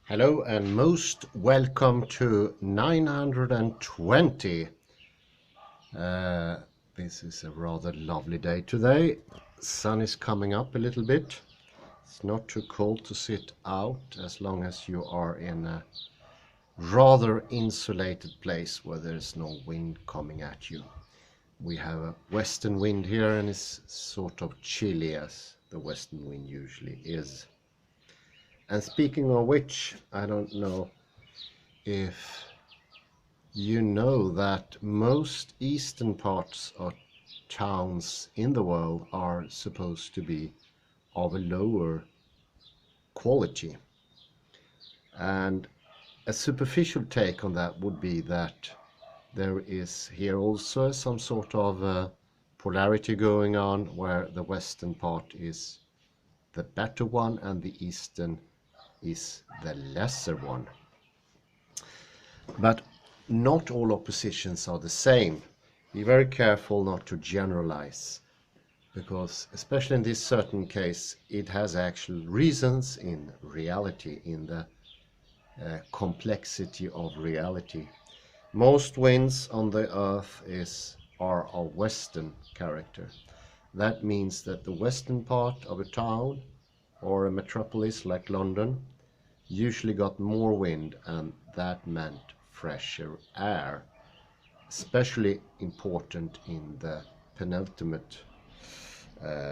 Hello and most welcome to 920. This is a rather lovely day today. Sun is coming up a little bit. It's not too cold to sit out as long as you are in a rather insulated place where there's no wind coming at you. We have a western wind here and it's sort of chilly as the western wind usually is. And speaking of which, I don't know if you know that most eastern parts of towns in the world are supposed to be of a lower quality. And a superficial take on that would be that there is here also some sort of polarity going on, where the western part is the better one and the eastern is the lesser one. But not all oppositions are the same. Be very careful not to generalize, because especially in this certain case it has actual reasons in reality, in the complexity of reality. Most winds on the earth are of western character. That means that the western part of a town or a metropolis like London usually got more wind, and that meant fresher air, especially important in the penultimate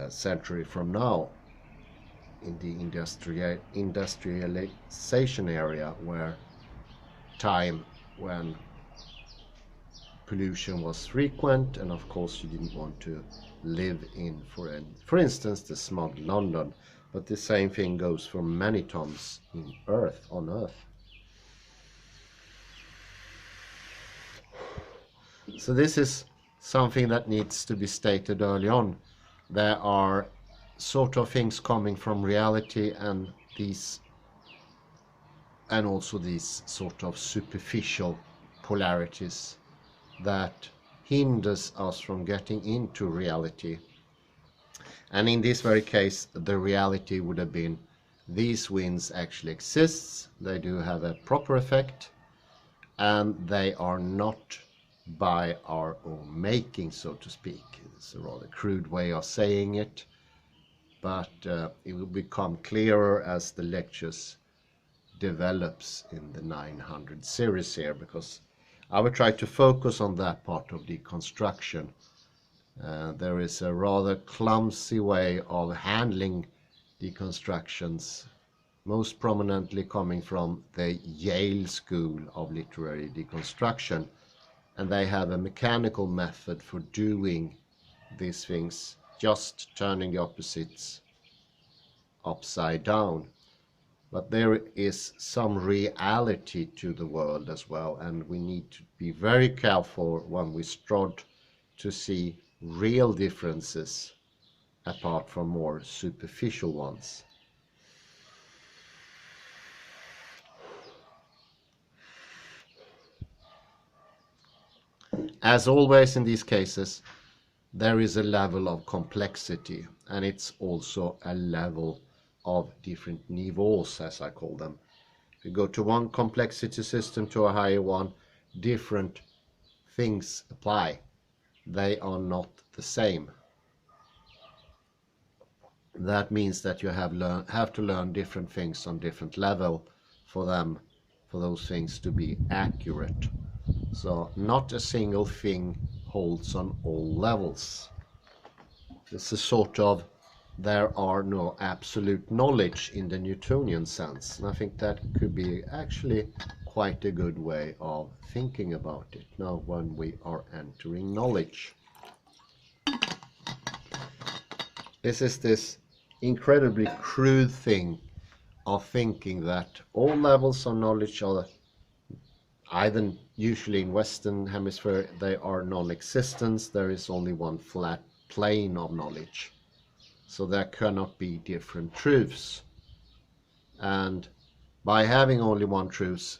century from now, in the industrialization area, where time when pollution was frequent, and of course you didn't want to live in, for instance, the smog London. But the same thing goes for many towns on Earth. So this is something that needs to be stated early on. There are sort of things coming from reality, and also these sort of superficial polarities that hinders us from getting into reality. And in this very case, the reality would have been these winds actually exist, they do have a proper effect, and they are not by our own making, so to speak. It's a rather crude way of saying it, but it will become clearer as the lectures develops in the 900 series here, because I will try to focus on that part of deconstruction. There is a rather clumsy way of handling deconstructions, most prominently coming from the Yale School of Literary Deconstruction, and they have a mechanical method for doing these things, just turning the opposites upside down. But there is some reality to the world as well, and we need to be very careful when we start to see real differences apart from more superficial ones. As always in these cases, there is a level of complexity, and it's also a level of different niveaus, as I call them. If you go to one complexity system to a higher one, different things apply. They are not the same. That means that you have to learn different things on different level for those things to be accurate. So not a single thing holds on all levels. This is sort of, there are no absolute knowledge in the Newtonian sense, and I think that could be actually quite a good way of thinking about it now when we are entering knowledge. This is this incredibly crude thing of thinking that all levels of knowledge are either, usually in Western Hemisphere, they are non-existent. There is only one flat plane of knowledge. So there cannot be different truths. And by having only one truth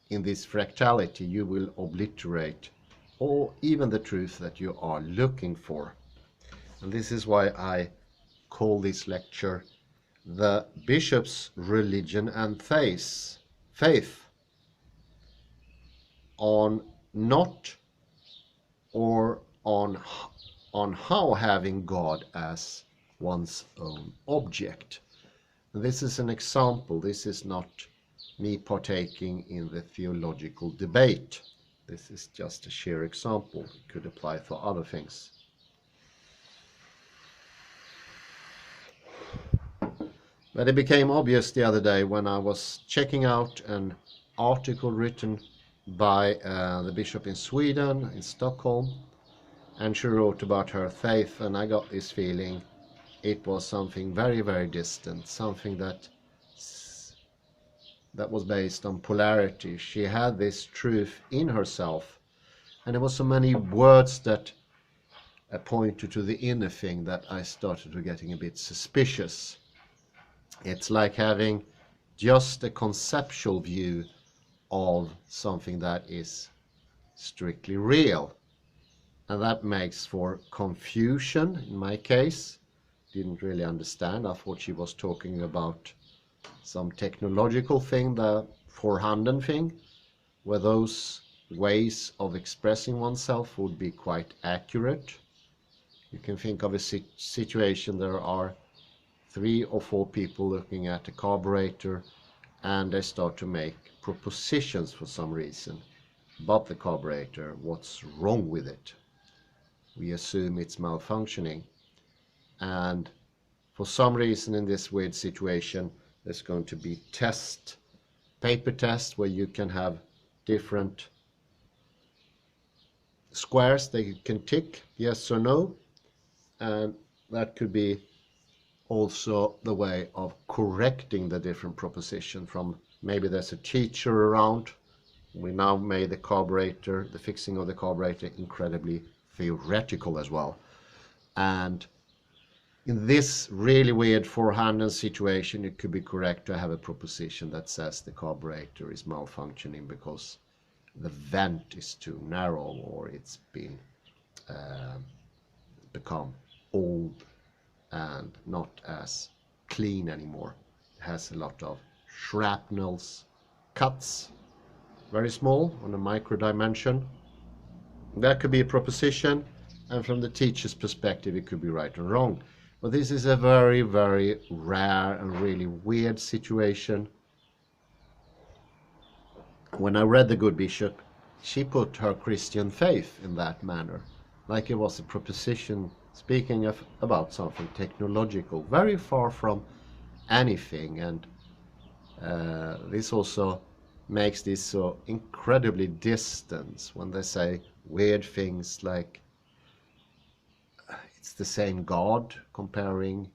in this fractality, you will obliterate or even the truth that you are looking for. And this is why I call this lecture The Bishop's Religion and Faith. faith on not or on how having God as one's own object. And this is an example. This is not me partaking in the theological debate. This is just a sheer example. It could apply for other things. But it became obvious the other day when I was checking out an article written by the bishop in Sweden, in Stockholm, and she wrote about her faith, and I got this feeling it was something very, very distant, something that was based on polarity. She had this truth in herself, and there were so many words that pointed to the inner thing that I started to getting a bit suspicious. It's like having just a conceptual view of something that is strictly real. And that makes for confusion in my case. Didn't really understand. I thought she was talking about some technological thing, the voorhanden thing, where those ways of expressing oneself would be quite accurate. You can think of a situation, there are 3 or 4 people looking at a carburetor and they start to make propositions for some reason about the carburetor, what's wrong with it. We assume it's malfunctioning, and for some reason in this weird situation there's going to be paper test where you can have different squares that you can tick yes or no, and that could be also the way of correcting the different proposition. From maybe there's a teacher around. We now made the fixing of the carburetor incredibly theoretical as well. And in this really weird voorhanden situation, it could be correct to have a proposition that says the carburetor is malfunctioning because the vent is too narrow, or it's been become old and not as clean anymore. It has a lot of shrapnels, cuts, very small on a micro dimension. That could be a proposition, and from the teacher's perspective it could be right or wrong. But this is a very, very rare and really weird situation. When I read the good bishop, she put her Christian faith in that manner, like it was a proposition speaking about something technological, very far from anything. And this also makes this so incredibly distant when they say weird things like it's the same God, comparing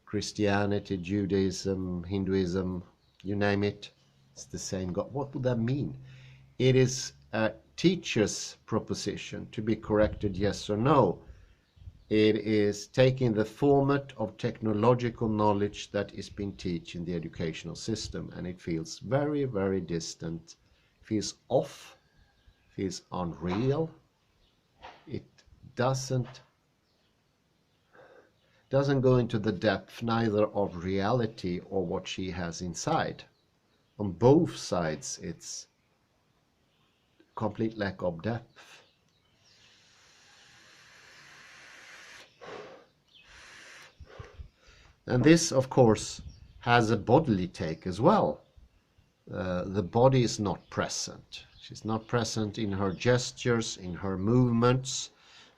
Christianity, Judaism, Hinduism, you name it, it's the same God. What would that mean? It is a teacher's proposition to be corrected yes or no. It is taking the format of technological knowledge that is being taught in the educational system, and it feels very, very distant, feels off, feels unreal. It doesn't go into the depth neither of reality or what she has inside. On both sides it's complete lack of depth. And this, of course, has a bodily take as well. The body is not present. She's not present in her gestures, in her movements,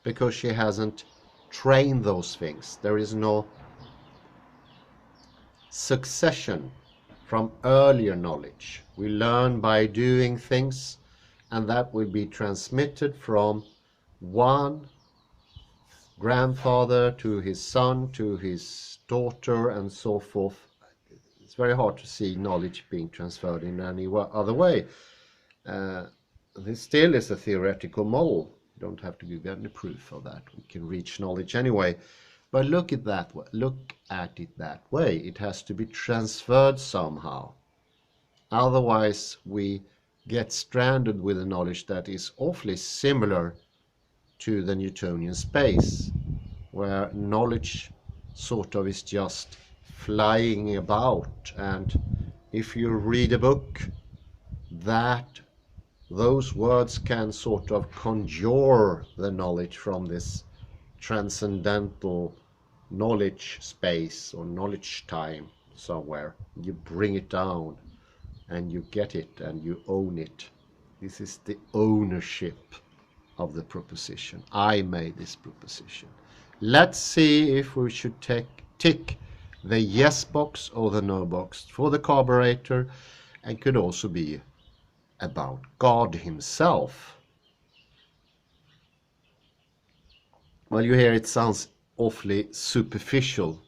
because she hasn't trained those things. There is no succession from earlier knowledge. We learn by doing things, and that will be transmitted from one grandfather to his son to his daughter and so forth. It's very hard to see knowledge being transferred in any other way. This still is a theoretical model. You don't have to give any proof of that. We can reach knowledge anyway. But look at it that way. It has to be transferred somehow. Otherwise we get stranded with a knowledge that is awfully similar to the Newtonian space, where knowledge sort of is just flying about. And if you read a book that those words can sort of conjure the knowledge from this transcendental knowledge space or knowledge time somewhere. You bring it down and you get it and you own it. This is the ownership of the proposition. I made this proposition. Let's see if we should tick the yes box or the no box for the carburetor, and could also be about God himself. Well, you hear it sounds awfully superficial.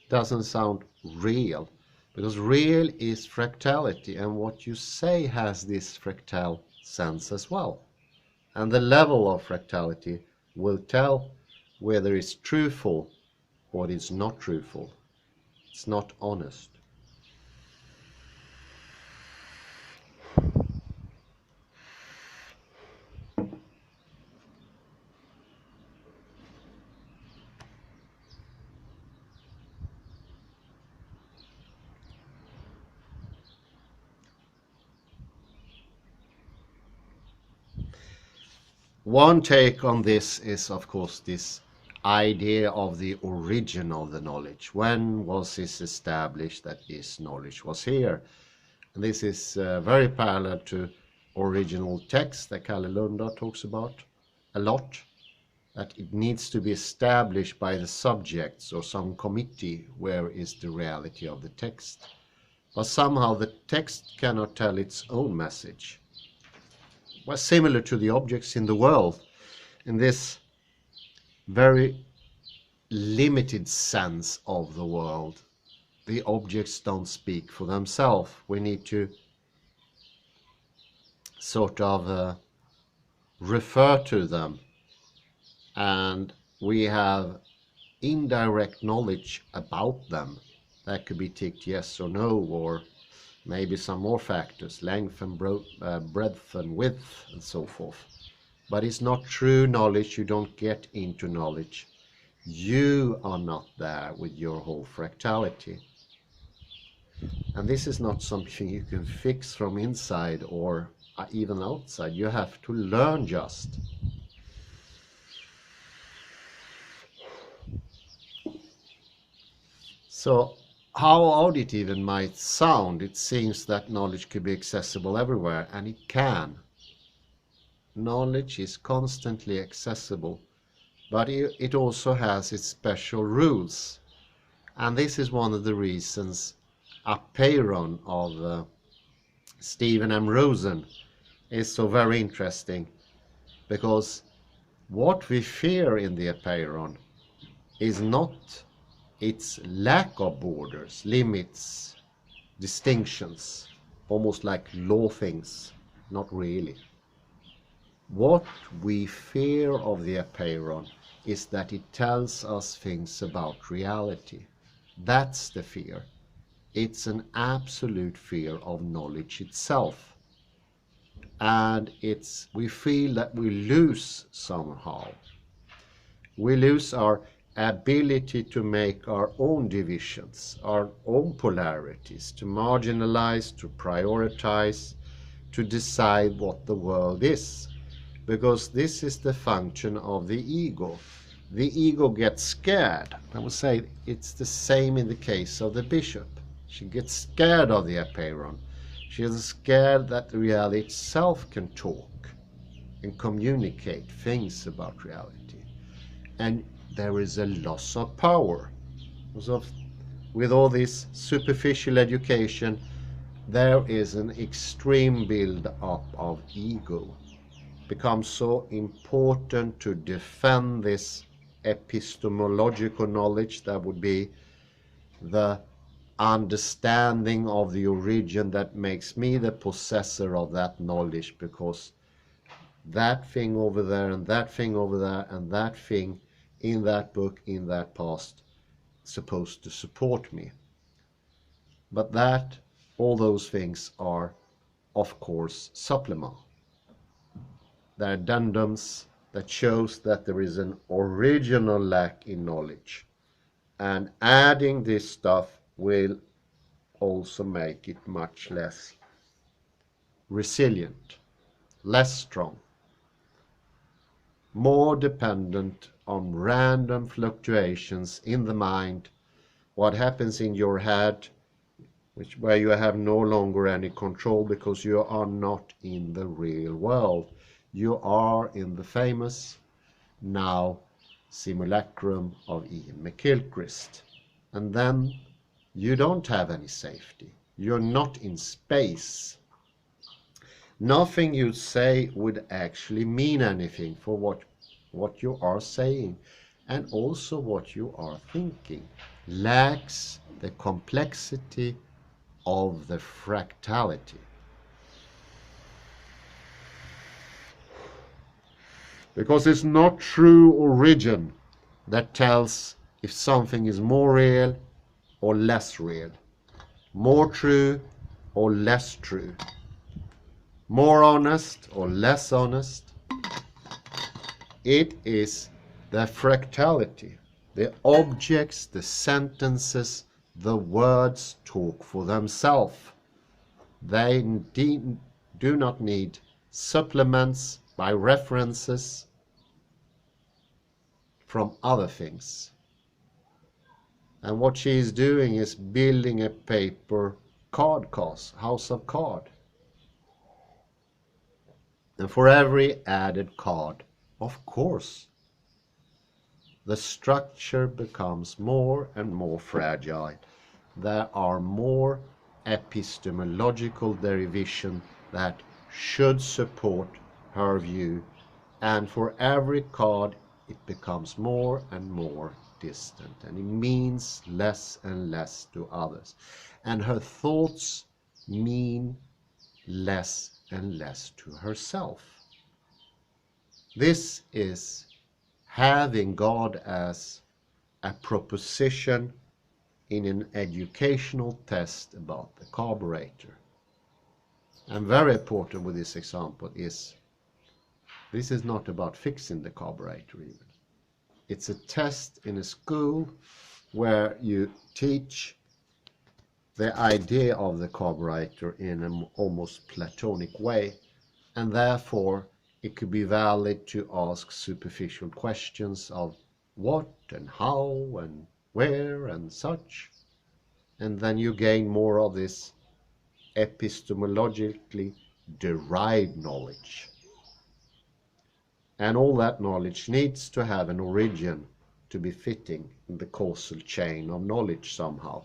Doesn't sound real, because real is fractality, and what you say has this fractal sense as well. And the level of fractality will tell whether it's truthful or it's not truthful. It's not honest. One take on this is, of course, this idea of the origin of the knowledge. When was this established that this knowledge was here? And this is very parallel to original text that Kalle Lunda talks about a lot, that it needs to be established by the subjects or some committee where is the reality of the text. But somehow the text cannot tell its own message. Well, similar to the objects in the world, in this very limited sense of the world, the objects don't speak for themselves. We need to sort of refer to them, and we have indirect knowledge about them. That could be ticked yes or no, or maybe some more factors, length and breadth and width and so forth. But it's not true knowledge. You don't get into knowledge. You are not there with your whole fractality. And this is not something you can fix from inside or even outside. You have to learn just. So how odd it even might sound, it seems that knowledge could be accessible everywhere, and it can. Knowledge is constantly accessible, but it also has its special rules. And this is one of the reasons apeiron of Stephen M. Rosen is so very interesting, because what we fear in the apeiron is not its lack of borders, limits, distinctions, almost like law things, not really. What we fear of the apeiron is that it tells us things about reality. That's the fear. It's an absolute fear of knowledge itself. And we feel that we lose somehow. We lose our ability to make our own divisions, our own polarities, to marginalize, to prioritize, to decide what the world is. Because this is the function of the ego. The ego gets scared. I would say it's the same in the case of the bishop. She gets scared of the apeiron. She is scared that the reality itself can talk and communicate things about reality. And there is a loss of power. So with all this superficial education, there is an extreme build-up of ego. It becomes so important to defend this epistemological knowledge, that would be the understanding of the origin that makes me the possessor of that knowledge, because that thing over there and that thing over there and that thing in that book, in that past, supposed to support me. But that, all those things are, of course, supplement. They're addendums that shows that there is an original lack in knowledge. And adding this stuff will also make it much less resilient, less strong, more dependent on random fluctuations in the mind, what happens in your head, where you have no longer any control because you are not in the real world. You are in the famous now simulacrum of Ian McGilchrist. And then you don't have any safety. You're not in space. Nothing you say would actually mean anything for what you are saying, and also what you are thinking lacks the complexity of the fractality. Because it's not true origin that tells if something is more real or less real, more true or less true, more honest or less honest. It is the fractality, the objects, the sentences, the words talk for themselves. They do not need supplements by references from other things. And what she is doing is building a paper card house of card. And for every added card, of course, the structure becomes more and more fragile. There are more epistemological derivation that should support her view, and for every card it becomes more and more distant, and it means less and less to others, and her thoughts mean less and less to herself. This is having God as a proposition in an educational test about the carburetor. And very important with this example is, this is not about fixing the carburetor even. It's a test in a school where you teach the idea of the carburetor in an almost Platonic way, and therefore it could be valid to ask superficial questions of what and how and where and such, and then you gain more of this epistemologically derived knowledge. And all that knowledge needs to have an origin to be fitting in the causal chain of knowledge somehow.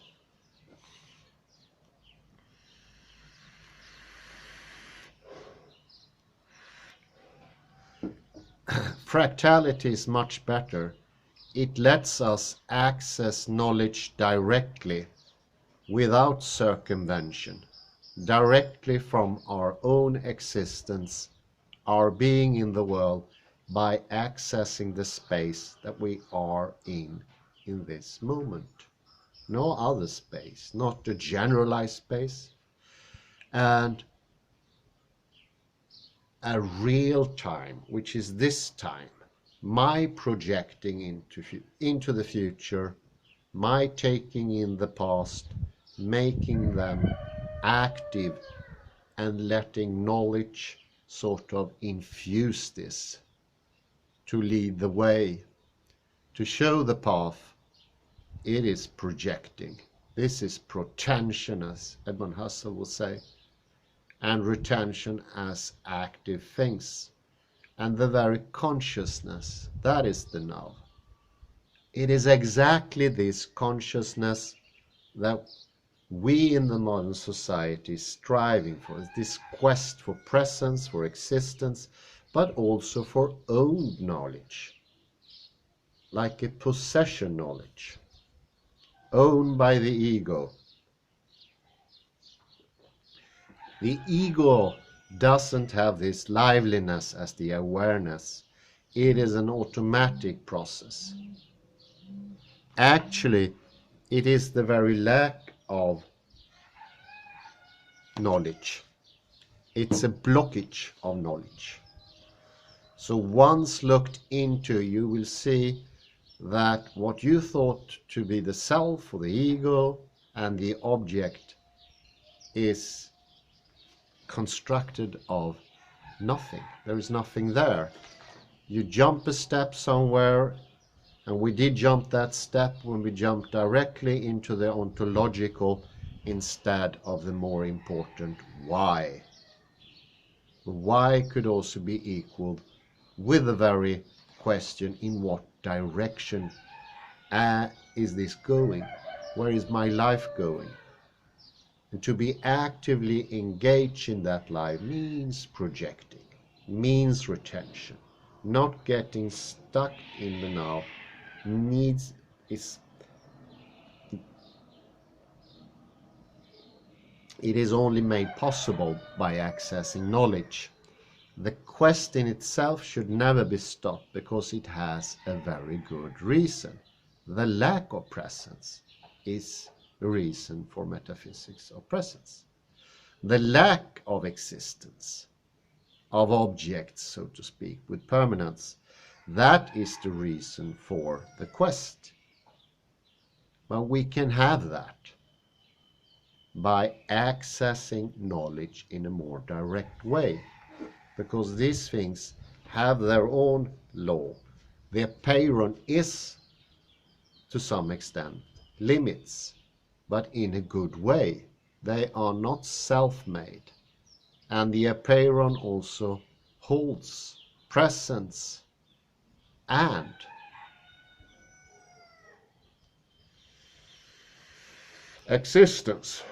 Fractality is much better. It lets us access knowledge directly, without circumvention, directly from our own existence, our being in the world, by accessing the space that we are in this moment. No other space, not the generalized space, and a real time, which is this time, my projecting into the future, my taking in the past, making them active, and letting knowledge sort of infuse this, to lead the way, to show the path. It is projecting. This is protension, as Edmund Husserl would say, and retention as active things. And the very consciousness, that is the now. It is exactly this consciousness that we in the modern society is striving for, this quest for presence, for existence, but also for owned knowledge, like a possession knowledge, owned by the ego. The ego doesn't have this liveliness as the awareness. It is an automatic process. Actually, it is the very lack of knowledge. It's a blockage of knowledge. So once looked into, you will see that what you thought to be the self or the ego and the object is constructed of nothing. There is nothing there. You jump a step somewhere, and we did jump that step when we jumped directly into the ontological instead of the more important why. Why could also be equaled with the very question, in what direction is this going? Where is my life going? And to be actively engaged in that life means projecting, means retention, not getting stuck in the now. It is only made possible by accessing knowledge. The quest in itself should never be stopped because it has a very good reason. The lack of presence is the reason for metaphysics of presence. The lack of existence of objects, so to speak, with permanence, that is the reason for the quest. But we can have that by accessing knowledge in a more direct way, because these things have their own law. The apeiron is, to some extent, limits, but in a good way. They are not self-made. And the apeiron also holds presence and existence.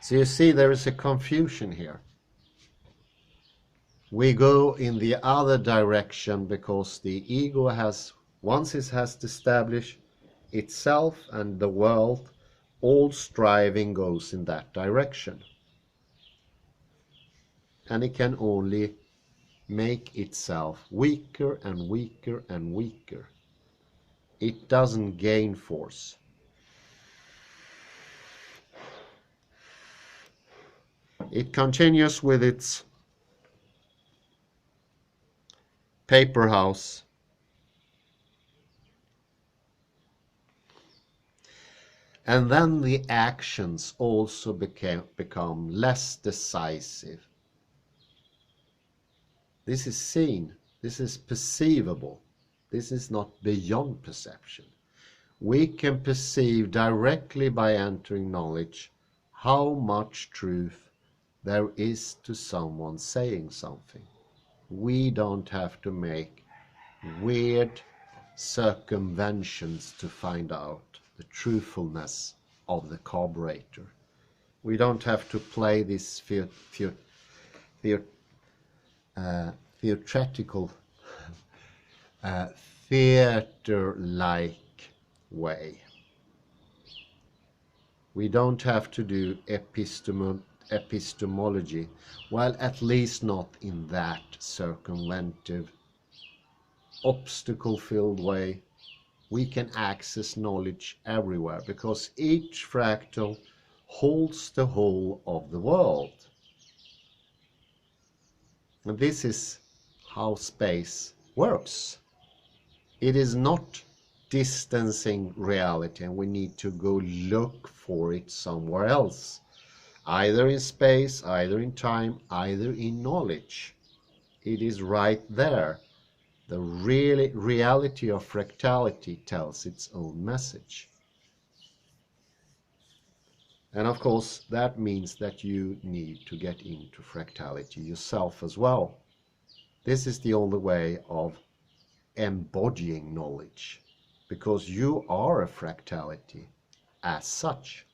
So you see, there is a confusion here. We go in the other direction because the ego has, once it has established itself and the world, all striving goes in that direction. And it can only make itself weaker and weaker and weaker. It doesn't gain force. It continues with its paper house. And then the actions also become less decisive. This is seen, this is perceivable, this is not beyond perception. We can perceive directly by entering knowledge how much truth there is to someone saying something. We don't have to make weird circumventions to find out the truthfulness of the carburetor. We don't have to play this theatrical, theater-like way. We don't have to do epistemology, well, at least not in that circumventive, obstacle-filled way. We can access knowledge everywhere because each fractal holds the whole of the world. And this is how space works. It is not distancing reality and we need to go look for it somewhere else, either in space, either in time, either in knowledge. It is right there. The reality of fractality tells its own message. And of course, that means that you need to get into fractality yourself as well. This is the only way of embodying knowledge, because you are a fractality as such.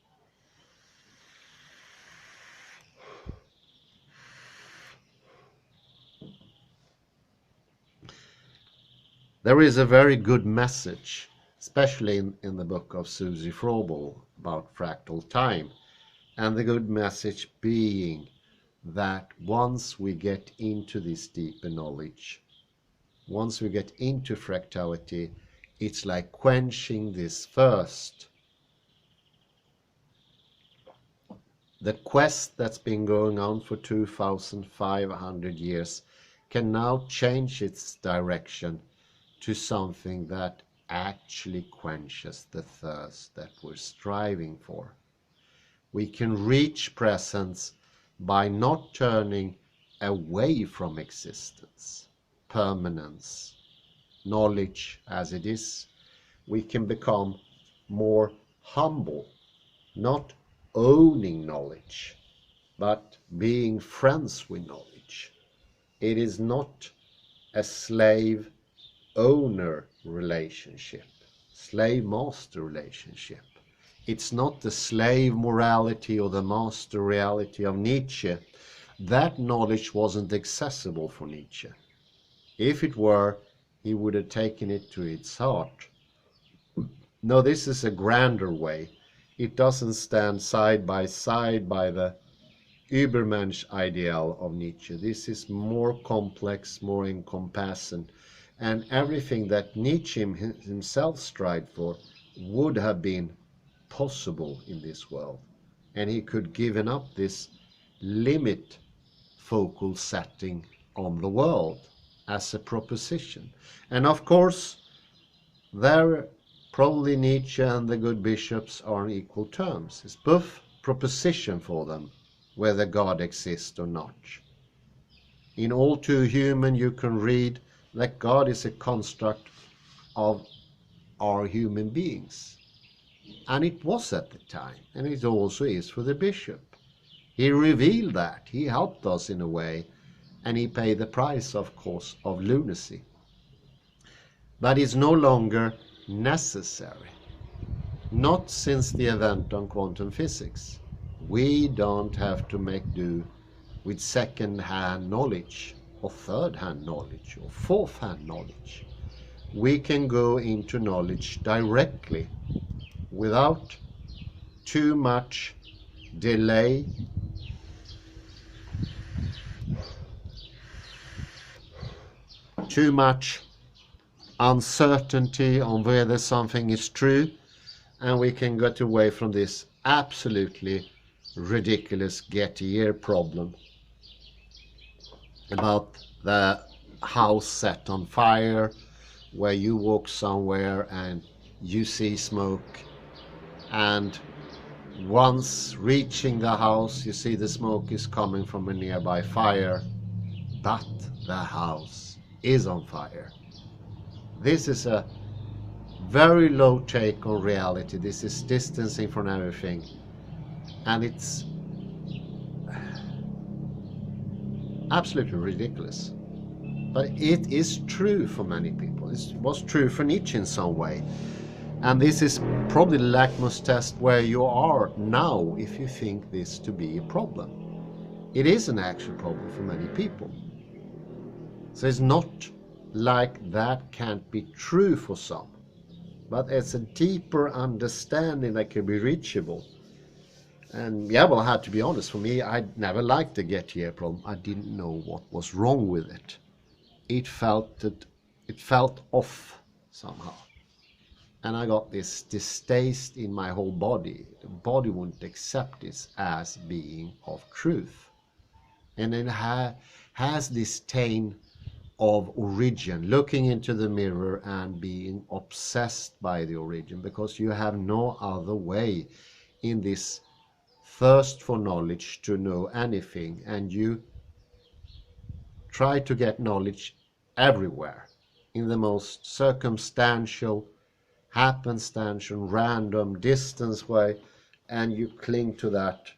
There is a very good message, especially in the book of Susie Froebel about fractal time, and the good message being that once we get into this deeper knowledge, once we get into fractality, it's like quenching this thirst. The quest that's been going on for 2,500 years can now change its direction to something that actually quenches the thirst that we're striving for. We can reach presence by not turning away from existence, permanence, knowledge as it is. We can become more humble, not owning knowledge, but being friends with knowledge. It is not a slave-owner relationship, slave-master relationship. It's not the slave morality or the master reality of Nietzsche. That knowledge wasn't accessible for Nietzsche. If it were, he would have taken it to its heart. No, this is a grander way. It doesn't stand side by side by the Übermensch ideal of Nietzsche. This is more complex, more encompassing, and everything that Nietzsche himself strived for would have been possible in this world, and he could given up this limit focal setting on the world as a proposition. And of course, there probably Nietzsche and the good bishops are on equal terms. It's both proposition for them, whether God exists or not. In All Too Human, you can read that God is a construct of our human beings. And it was at the time, and it also is for the bishop. He revealed that. He helped us in a way, and he paid the price, of course, of lunacy. But it's no longer necessary. Not since the event on quantum physics. We don't have to make do with second-hand knowledge, or third-hand knowledge, or fourth-hand knowledge. We can go into knowledge directly, without too much delay, too much uncertainty on whether something is true, and we can get away from this absolutely ridiculous get-year problem about the house set on fire, where you walk somewhere and you see smoke, and once reaching the house you see the smoke is coming from a nearby fire, but the house is on fire. This is a very low take on reality. This is distancing from everything, and it's absolutely ridiculous. But it is true for many people. It was true for Nietzsche in some way. And this is probably the litmus test where you are now if you think this to be a problem. It is an actual problem for many people. So it's not like that can't be true for some. But it's a deeper understanding that can be reachable. And yeah, well, I had to be honest, for me, I never liked the get-here problem. I didn't know what was wrong with it. It felt off somehow. And I got this distaste in my whole body. The body wouldn't accept this as being of truth. And it has this taint of origin, looking into the mirror and being obsessed by the origin, because you have no other way in this thirst for knowledge to know anything, and you try to get knowledge everywhere in the most circumstantial, happenstantial, random, distance way, and you cling to that,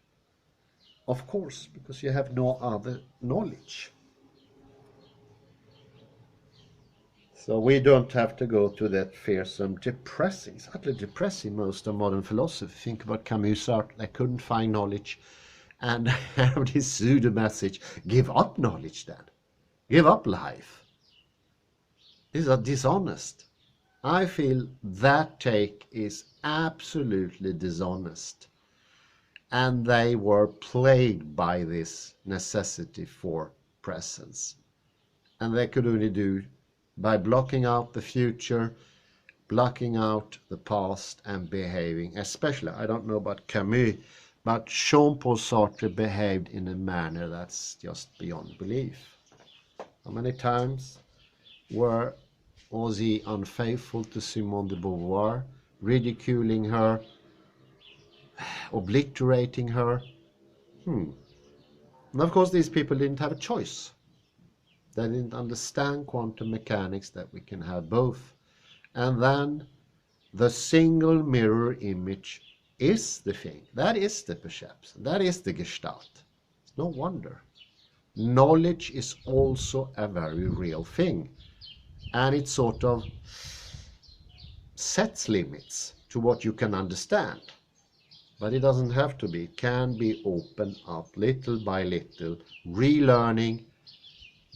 of course, because you have no other knowledge. So we don't have to go to that fearsome, depressing, it's utterly depressing, most of modern philosophy. Think about Camus' art, they couldn't find knowledge, and have this pseudo message, give up knowledge then, give up life. These are dishonest. I feel that take is absolutely dishonest, and they were plagued by this necessity for presence, and they could only do by blocking out the future, blocking out the past, and behaving, especially, I don't know about Camus, but Jean-Paul Sartre behaved in a manner that's just beyond belief. How many times was he unfaithful to Simone de Beauvoir, ridiculing her, obliterating her. And of course, these people didn't have a choice. They didn't understand quantum mechanics, that we can have both. And then the single mirror image is the thing. That is the perception. That is the gestalt. It's no wonder. Knowledge is also a very real thing. And it sort of sets limits to what you can understand. But it doesn't have to be. It can be opened up little by little, relearning,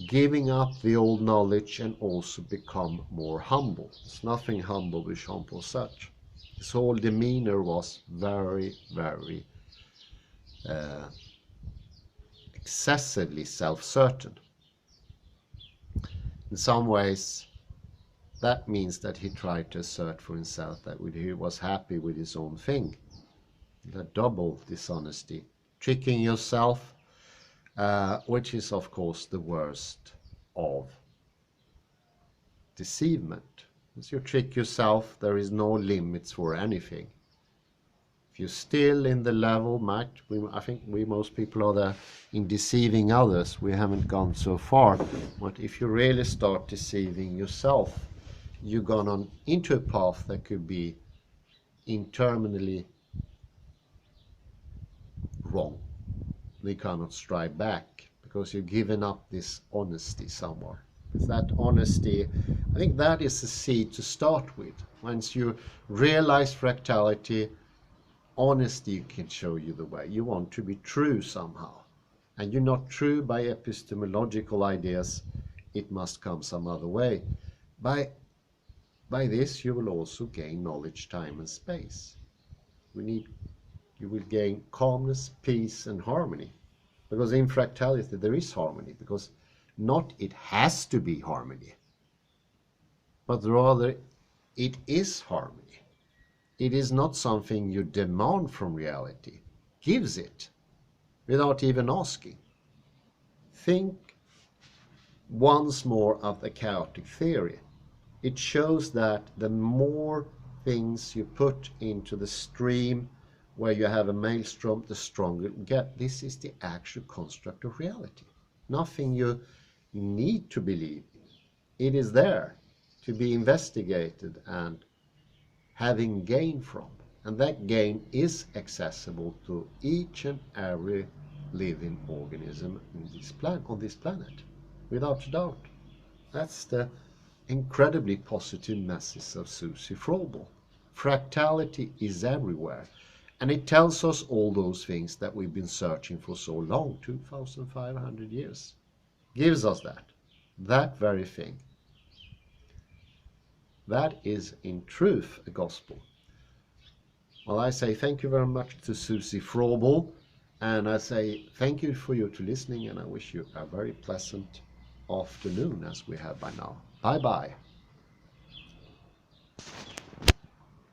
giving up the old knowledge, and also become more humble. There's nothing humble with Jean-Paul Sartre. His whole demeanor was very, very excessively self-certain. In some ways, that means that he tried to assert for himself that he was happy with his own thing. The double dishonesty, tricking yourself, which is of course the worst of deceivement. As you trick yourself, there is no limits for anything. If you're still in the level, I think most people are there in deceiving others. We haven't gone so far. But if you really start deceiving yourself, you've gone on into a path that could be interminably wrong. We cannot strive back because you've given up this honesty somewhere. It's that honesty, I think that is the seed to start with. Once you realize fractality, honesty can show you the way. You want to be true somehow. And you're not true by epistemological ideas. It must come some other way. By this, you will also gain knowledge, time, and space. You will gain calmness, peace, and harmony. Because in fractality, there is harmony. Because not it has to be harmony, but rather it is harmony. It is not something you demand from reality. Gives it without even asking. Think once more of the chaotic theory. It shows that the more things you put into the stream where you have a maelstrom, the stronger you get. This is the actual construct of reality. Nothing you need to believe in. It is there to be investigated and having gain from. And that gain is accessible to each and every living organism on this planet, without a doubt. That's the incredibly positive message of Susie Froebel. Fractality is everywhere. And it tells us all those things that we've been searching for so long, 2,500 years. Gives us that very thing. That is in truth a gospel. Well, I say thank you very much to Susie Froebel, and I say thank you for you to listening, and I wish you a very pleasant afternoon as we have by now. Bye bye.